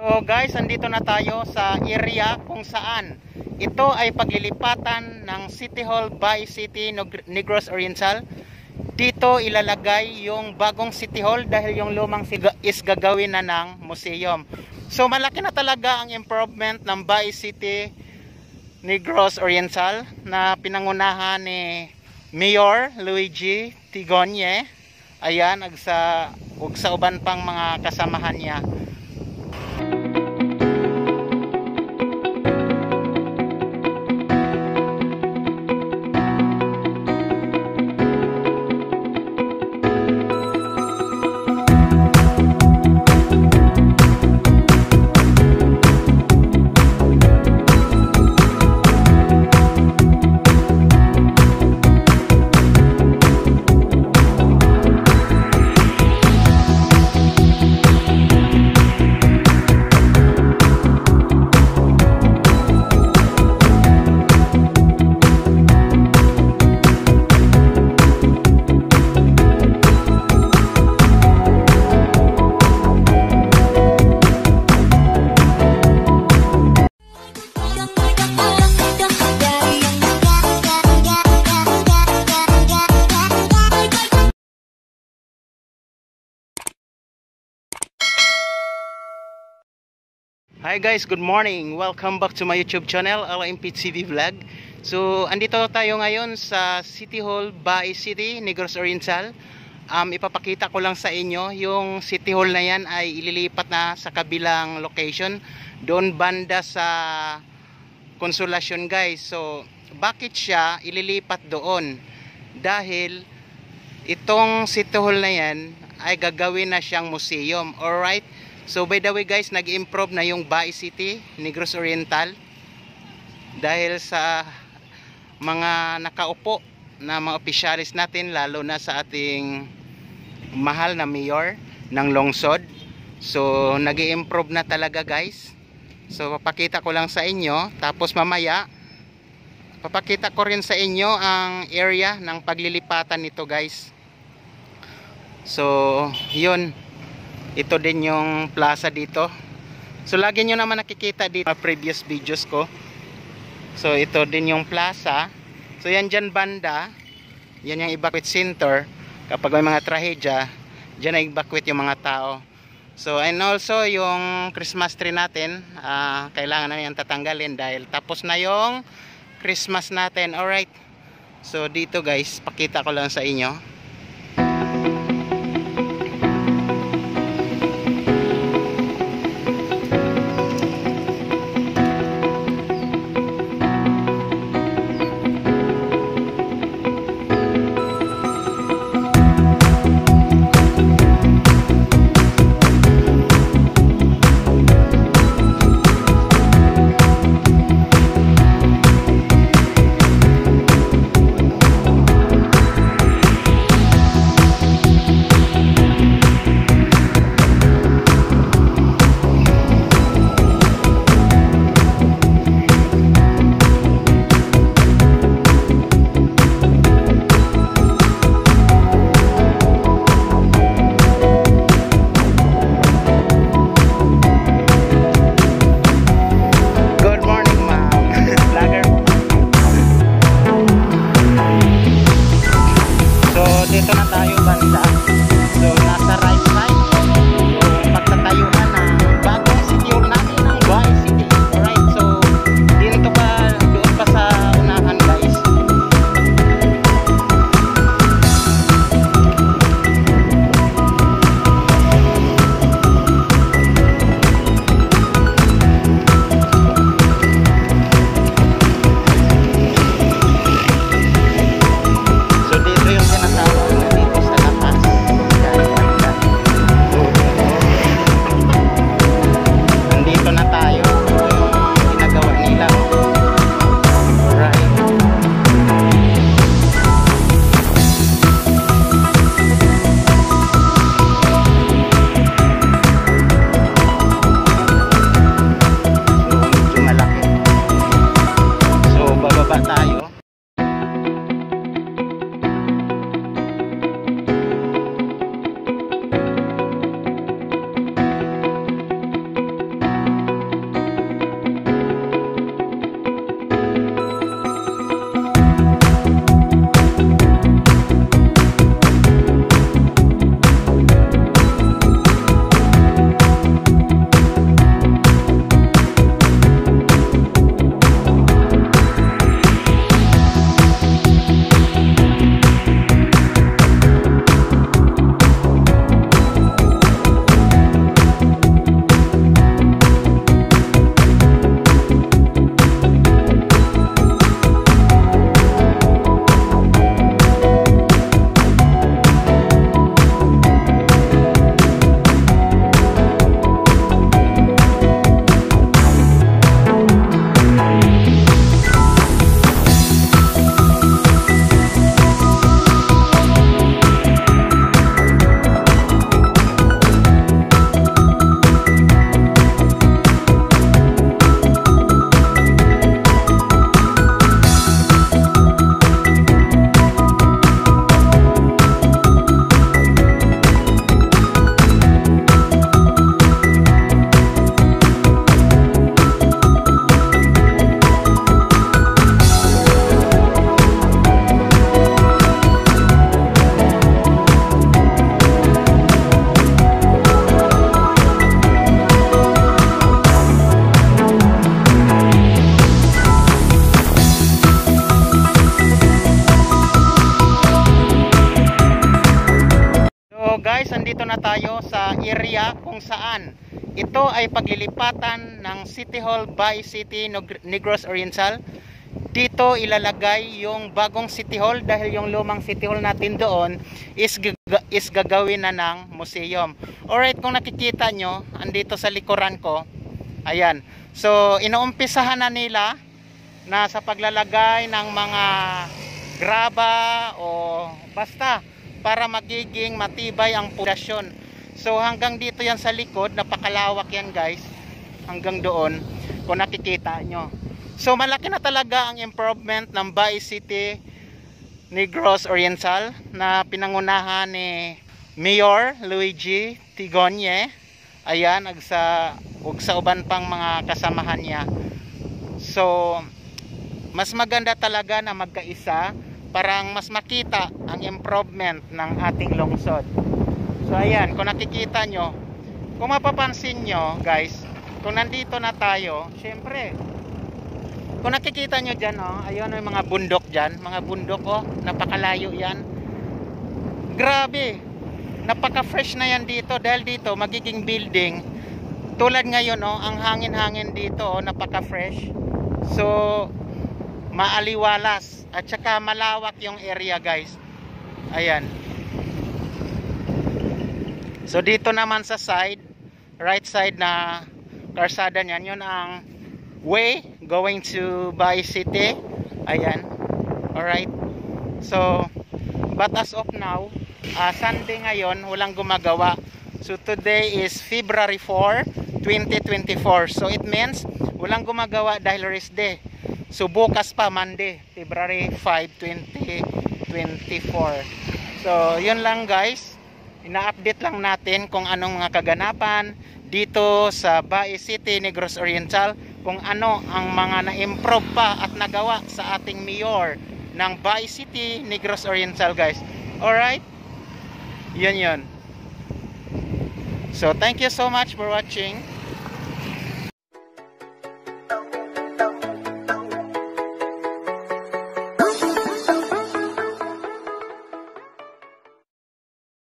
So guys, andito na tayo sa area kung saan ito ay paglilipatan ng City Hall by City Negros Oriental. Dito ilalagay yung bagong City Hall dahil yung lumang is gagawin na ng museum. So malaki na talaga ang improvement ng by City Negros Oriental na pinangunahan ni Mayor Luigi Tigonye. Ayan, ug sa uban pang mga kasamahan niya. Hi guys, good morning. Welcome back to my YouTube channel, LMP TV Vlog. So, andito tayo ngayon sa City Hall by City Negros Oriental. Ipapakita ko lang sa inyo, yung City Hall na yan ay ililipat na sa kabilang location, doon banda sa Consolacion guys. So, bakit siya ililipat doon? Dahil itong City Hall na yan ay gagawin na siyang museum. Alright? So by the way guys, nag-improve na yung Bay City Negros Oriental dahil sa mga nakaupo na mga opisyalis natin, lalo na sa ating mahal na mayor ng lungsod. So nag-improve na talaga guys. So papakita ko lang sa inyo, tapos mamaya papakita ko rin sa inyo ang area ng paglilipatan nito guys. So yun, ito din yung plaza dito. So lagi nyo naman nakikita dito sa previous videos ko. So ito din yung plaza. So yan dyan banda, yan yung evacuate center. Kapag may mga trahedya, dyan na evacuate yung mga tao. So and also yung Christmas tree natin, kailangan na yan tatanggalin dahil tapos na yung Christmas natin. Alright, so dito guys, pakita ko lang sa inyo. area kung saan ito ay paglilipatan ng City Hall by City Negros Oriental. Dito ilalagay yung bagong City Hall dahil yung lumang City Hall natin doon is gagawin na ng museum. Alright, kung nakikita nyo, andito sa likuran ko, ayan. So, inuumpisahan na nila na sa paglalagay ng mga graba o basta para magiging matibay ang pundasyon. So, hanggang dito yan sa likod, napakalawak yan guys, hanggang doon, kung nakikita nyo. So malaki na talaga ang improvement ng Bai City Negros Oriental na pinangunahan ni Mayor Luigi Tigonye. Ayan, sa uban pang mga kasamahan niya. So mas maganda talaga na magkaisa, parang mas makita ang improvement ng ating lungsod. So ayan, kung nakikita nyo, kung mapapansin nyo guys, kung nandito na tayo, syempre kung nakikita nyo dyan, oh, ayun yung mga bundok dyan. Mga bundok, oh, napakalayo yan. Grabe. Napaka-fresh na yan dito. Dahil dito, magiging building. Tulad ngayon, oh, ang hangin-hangin dito, oh, napaka-fresh. So, maaliwalas. At saka malawak yung area, guys. Ayan. So, dito naman sa side, right side na karsada niyan, yun ang way going to Bai City. Ayan. Alright. So, but as of now, Sunday ngayon, walang gumagawa. So, today is February 4, 2024. So, it means walang gumagawa dahil rest day. So, bukas pa, Monday, February 5, 2024. So, yun lang guys. Ina-update lang natin kung anong mga kaganapan dito sa Bai City Negros Oriental, kung ano ang mga na-improve pa at nagawa sa ating mayor ng Bai City Negros Oriental guys. Alright? Yun. So thank you so much for watching.